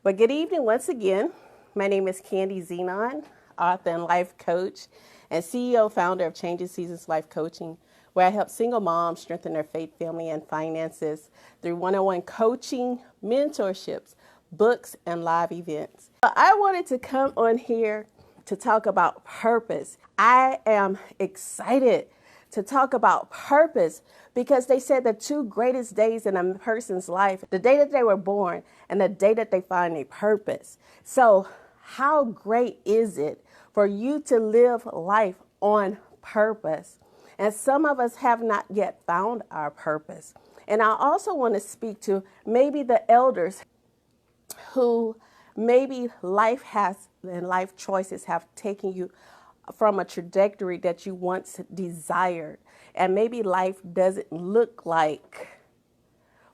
But good evening once again. My name is Candy Zenon, author and life coach, and CEO founder of Changing Seasons Life Coaching, where I help single moms strengthen their faith, family, and finances through one-on-one coaching, mentorships, books, and live events. I wanted to come on here to talk about purpose. I am excited to talk about purpose because they said the two greatest days in a person's life, the day that they were born and the day that they find a purpose. So how great is it for you to live life on purpose? And some of us have not yet found our purpose. And I also want to speak to maybe the elders who maybe life has and life choices have taken you from a trajectory that you once desired. And maybe life doesn't look like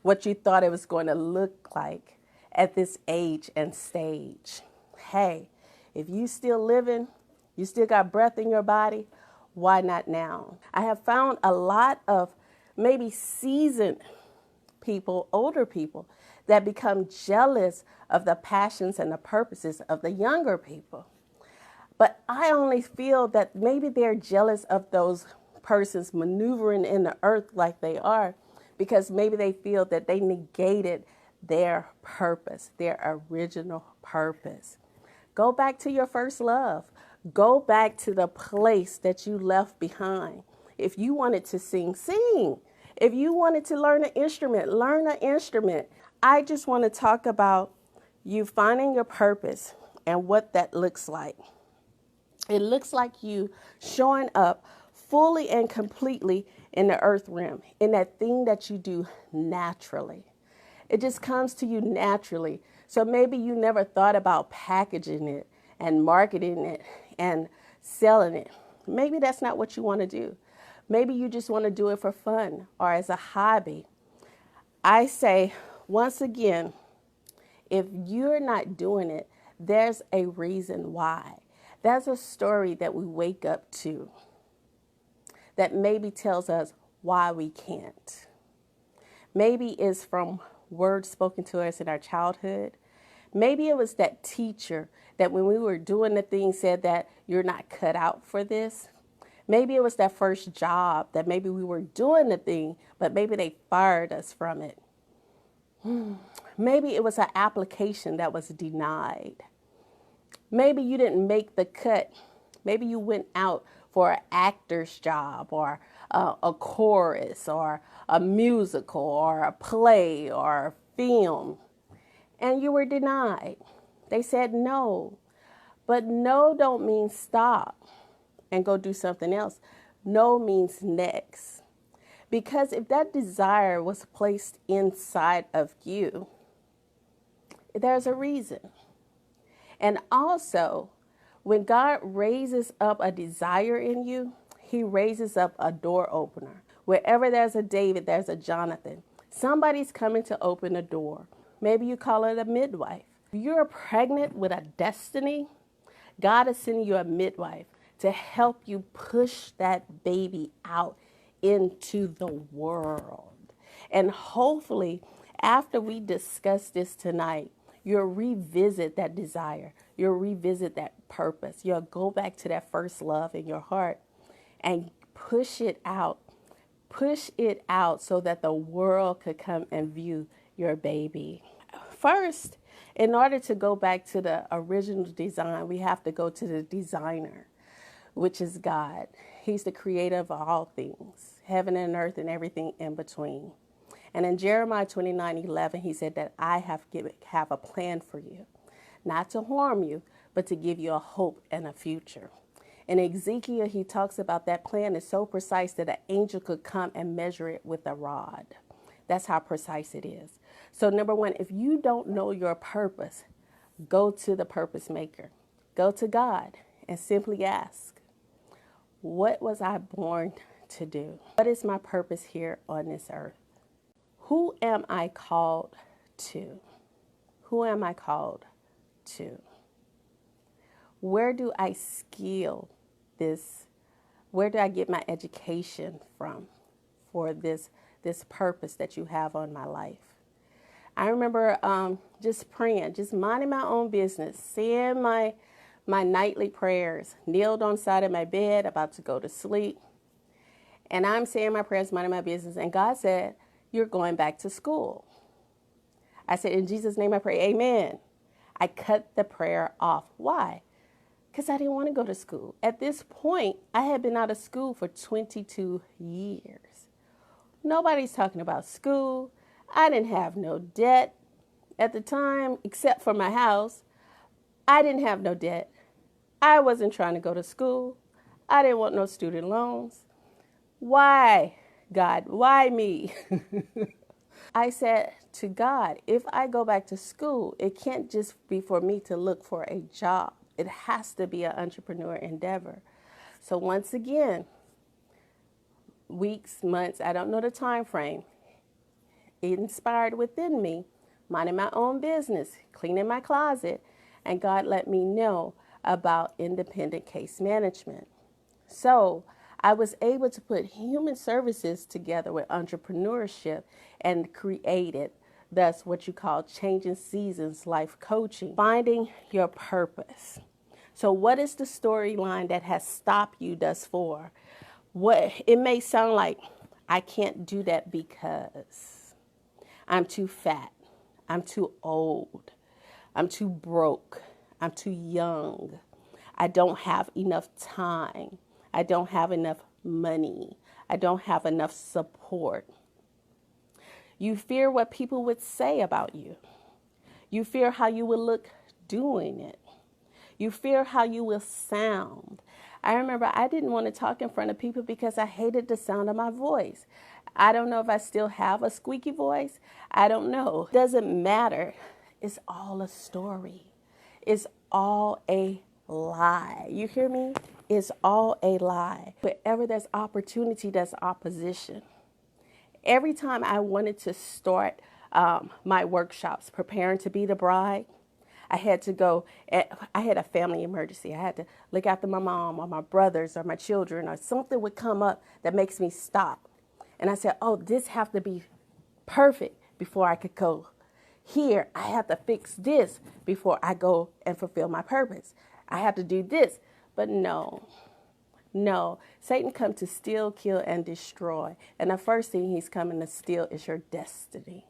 what you thought it was going to look like at this age and stage. Hey, if you still living, you still got breath in your body, why not now? I have found a lot of maybe seasoned people, older people, that become jealous of the passions and the purposes of the younger people. But I only feel that maybe they're jealous of those persons maneuvering in the earth like they are, because maybe they feel that they negated their purpose, their original purpose. Go back to your first love. Go back to the place that you left behind. If you wanted to sing, sing. If you wanted to learn an instrument, learn an instrument. I just want to talk about you finding your purpose and what that looks like. It looks like you showing up fully and completely in the earth realm, in that thing that you do naturally. It just comes to you naturally. So maybe you never thought about packaging it and marketing it and selling it. Maybe that's not what you want to do. Maybe you just want to do it for fun or as a hobby. I say, once again, if you're not doing it, there's a reason why. That's a story that we wake up to that maybe tells us why we can't. Maybe it's from words spoken to us in our childhood. Maybe it was that teacher that when we were doing the thing said that you're not cut out for this. Maybe it was that first job that maybe we were doing the thing, but maybe they fired us from it. Maybe it was an application that was denied. Maybe you didn't make the cut. Maybe you went out for an actor's job or a chorus or a musical or a play or a film, and you were denied. They said no. But no don't mean stop and go do something else. No means next. Because if that desire was placed inside of you, there's a reason. And also, when God raises up a desire in you, he raises up a door opener. Wherever there's a David, there's a Jonathan. Somebody's coming to open a door. Maybe you call it a midwife. If you're pregnant with a destiny, God is sending you a midwife to help you push that baby out into the world. And hopefully, after we discuss this tonight, you'll revisit that desire. You'll revisit that purpose. You'll go back to that first love in your heart and push it out. Push it out so that the world could come and view your baby. First, in order to go back to the original design, we have to go to the designer, which is God. He's the creator of all things, heaven and earth and everything in between. And in Jeremiah 29:11, he said that I have a plan for you, not to harm you, but to give you a hope and a future. In Ezekiel, he talks about that plan is so precise that an angel could come and measure it with a rod. That's how precise it is. So number one, if you don't know your purpose, go to the purpose maker. Go to God and simply ask, what was I born to do? What is my purpose here on this earth? Who am I called to? Who am I called to? Where do I skill this? Where do I get my education from for this purpose that you have on my life? I remember just praying, just minding my own business, saying my nightly prayers, kneeled on the side of my bed, about to go to sleep. And I'm saying my prayers, minding my business. And God said, you're going back to school. I said, in Jesus' name I pray, amen. I cut the prayer off. Why? Because I didn't want to go to school. At this point, I had been out of school for 22 years. Nobody's talking about school. I didn't have no debt at the time, except for my house. I didn't have no debt. I wasn't trying to go to school. I didn't want no student loans. Why, God? Why me? I said to God, if I go back to school, it can't just be for me to look for a job. It has to be an entrepreneur endeavor. So once again, weeks, months, I don't know the time frame, it inspired within me, minding my own business, cleaning my closet, and God let me know about independent case management. So I was able to put human services together with entrepreneurship and created thus what you call changing seasons life coaching, finding your purpose. So what is the storyline that has stopped you thus far? What it may sound like, I can't do that because I'm too fat, I'm too old, I'm too broke, I'm too young, I don't have enough time, I don't have enough money, I don't have enough support. You fear what people would say about you. You fear how you will look doing it. You fear how you will sound. I remember I didn't want to talk in front of people because I hated the sound of my voice. I don't know if I still have a squeaky voice. I don't know. It doesn't matter. It's all a story. It's all a lie. You hear me? It's all a lie. Wherever there's opportunity, there's opposition. Every time I wanted to start my workshops, preparing to be the bride, I had to go, I had a family emergency. I had to look after my mom or my brothers or my children, or something would come up that makes me stop. And I said, oh, this have to be perfect before I could go here. I have to fix this before I go and fulfill my purpose. I have to do this. But no, Satan comes to steal, kill, and destroy. And the first thing he's coming to steal is your destiny.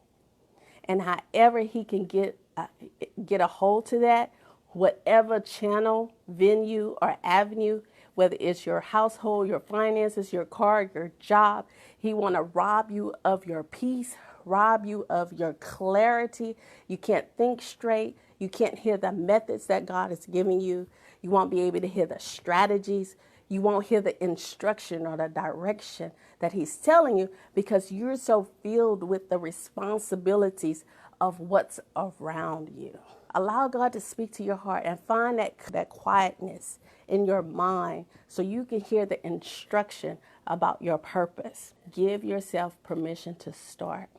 And however he can get a hold to that, whatever channel, venue, or avenue, whether it's your household, your finances, your car, your job, he want to rob you of your peace, rob you of your clarity. You can't think straight. You can't hear the methods that God is giving you. You won't be able to hear the strategies. You won't hear the instruction or the direction that he's telling you because you're so filled with the responsibilities of what's around you. Allow God to speak to your heart and find that quietness in your mind so you can hear the instruction about your purpose. Give yourself permission to start.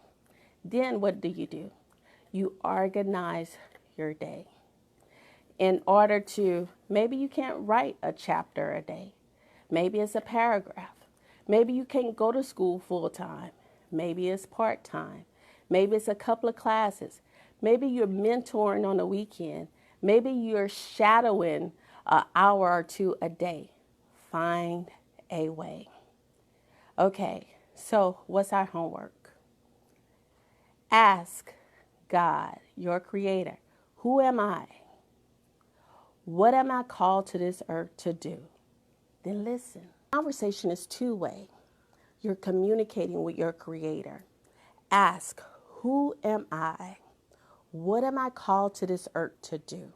Then what do? You organize your day. In order to, maybe you can't write a chapter a day. Maybe it's a paragraph. Maybe you can't go to school full time. Maybe it's part time. Maybe it's a couple of classes. Maybe you're mentoring on the weekend. Maybe you're shadowing an hour or two a day. Find a way. Okay, so what's our homework? Ask God, your creator, who am I? What am I called to this earth to do? Then listen. Conversation is two-way. You're communicating with your creator. Ask, who am I? What am I called to this earth to do?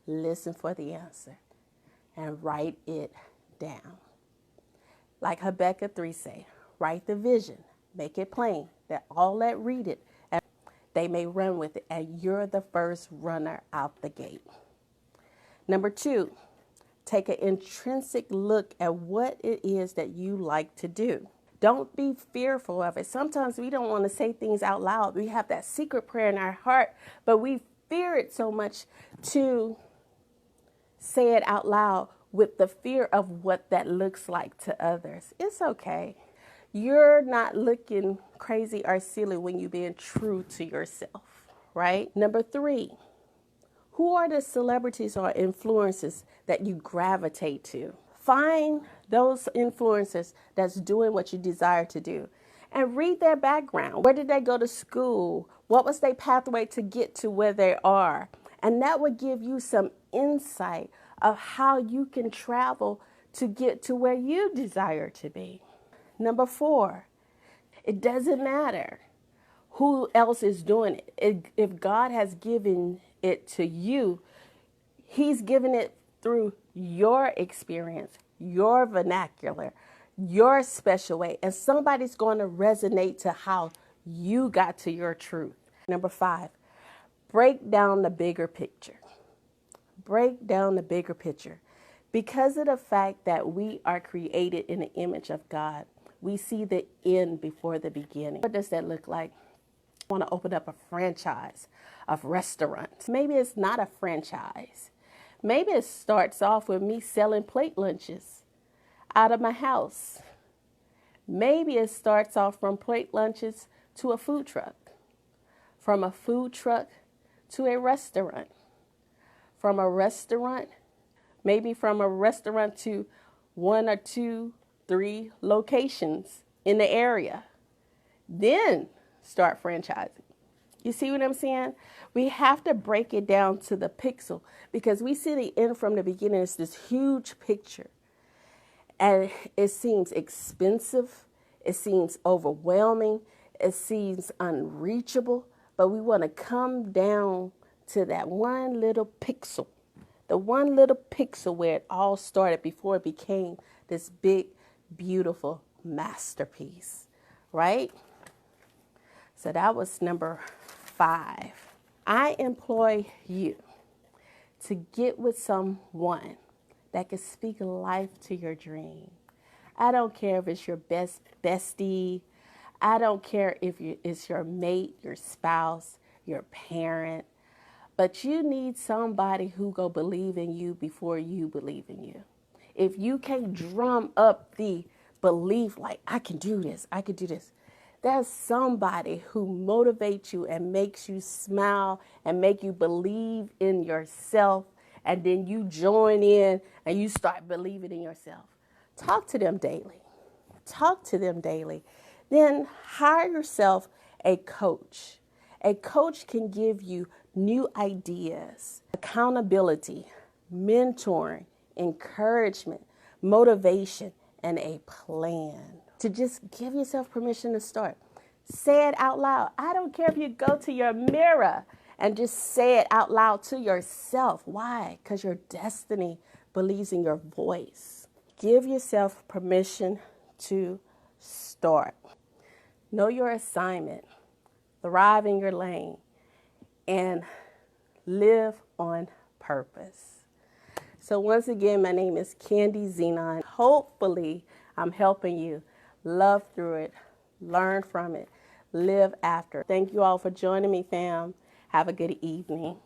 Listen for the answer and write it down. Like Habakkuk 3 say, write the vision, make it plain, that all that read it, and they may run with it, and you're the first runner out the gate. Number 2, take an intrinsic look at what it is that you like to do. Don't be fearful of it. Sometimes we don't want to say things out loud. We have that secret prayer in our heart, but we fear it so much to say it out loud with the fear of what that looks like to others. It's okay. You're not looking crazy or silly when you're being true to yourself. right? Number 3, who are the celebrities or influencers that you gravitate to? Find those influencers that's doing what you desire to do and read their background. Where did they go to school? What was their pathway to get to where they are? And that would give you some insight of how you can travel to get to where you desire to be. Number 4, it doesn't matter who else is doing it. If God has given it to you, He's given it through your experience, your vernacular, your special way, and somebody's going to resonate to how you got to your truth. Number 5, break down the bigger picture. Break down the bigger picture. Because of the fact that we are created in the image of God, we see the end before the beginning. What does that look like? I want to open up a franchise of restaurants. Maybe it's not a franchise. Maybe it starts off with me selling plate lunches out of my house. Maybe it starts off from plate lunches to a food truck, from a food truck to a restaurant, from a restaurant, maybe from a restaurant to 1 or 2, 3 locations in the area. Then start franchising. You see what I'm saying? We have to break it down to the pixel because we see the end from the beginning. It's this huge picture. And it seems expensive. It seems overwhelming. It seems unreachable. But we want to come down to that one little pixel. The one little pixel where it all started before it became this big, beautiful masterpiece. Right? So that was number 5. I employ you to get with someone that can speak life to your dream. I don't care if it's your bestie. I don't care if it's your mate, your spouse, your parent. But you need somebody who go believe in you before you believe in you. If you can't drum up the belief like, I can do this, I can do this. There's somebody who motivates you and makes you smile and make you believe in yourself. And then you join in and you start believing in yourself. Talk to them daily. Talk to them daily. Then hire yourself a coach. A coach can give you new ideas, accountability, mentoring, encouragement, motivation, and a plan. To just give yourself permission to start. Say it out loud. I don't care if you go to your mirror and just say it out loud to yourself. Why? Because your destiny believes in your voice. Give yourself permission to start. Know your assignment. Thrive in your lane. And live on purpose. So once again, my name is Candy Zenon. Hopefully, I'm helping you love through it, learn from it, live after. Thank you all for joining me, fam. Have a good evening.